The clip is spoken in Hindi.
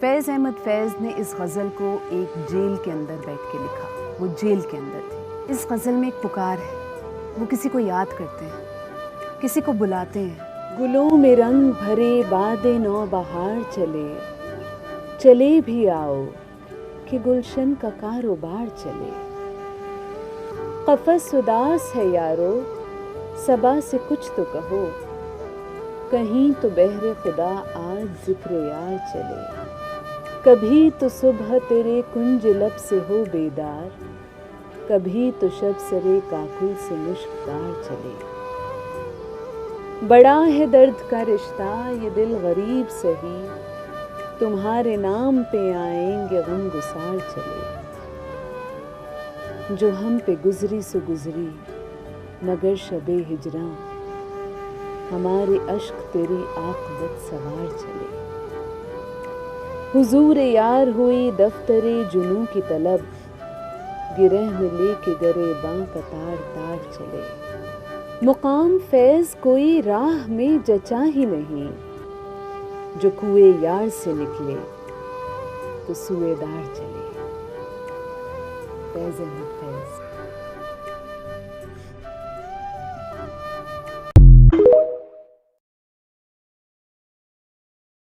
फैज़ अहमद फैज़ ने इस गज़ल को एक जेल के अंदर बैठ के लिखा। वो जेल के अंदर थी। इस गज़ल में एक पुकार है, वो किसी को याद करते हैं, किसी को बुलाते हैं। गुलों में रंग भरे बादे नौ बहार चले, चले भी आओ कि गुलशन का कारोबार चले। कफ़स उदास है यारो, सबा से कुछ तो कहो, कहीं तो बहरे खुदा आज ज़िक्र यार चले। कभी तो सुबह तेरे कुंज लब से हो बेदार, कभी तो शब सरे काकुल से मुश्कदार चले। बड़ा है दर्द का रिश्ता ये दिल गरीब सही, तुम्हारे नाम पे आएंगे गम गुसार चले। जो हम पे गुजरी सो गुजरी मगर शबे हिजरा, हमारे अश्क तेरी आक़िबत सवार चले। हुजूर यार हुई दफ्तरे जुनू की तलब, गिरह में लेके गरेबां कतार तार चले। मुकाम फैज़ कोई राह में जचा ही नहीं, जो कुए यार से निकले तो सुएदार चले। फैज़ अहमद फैज़।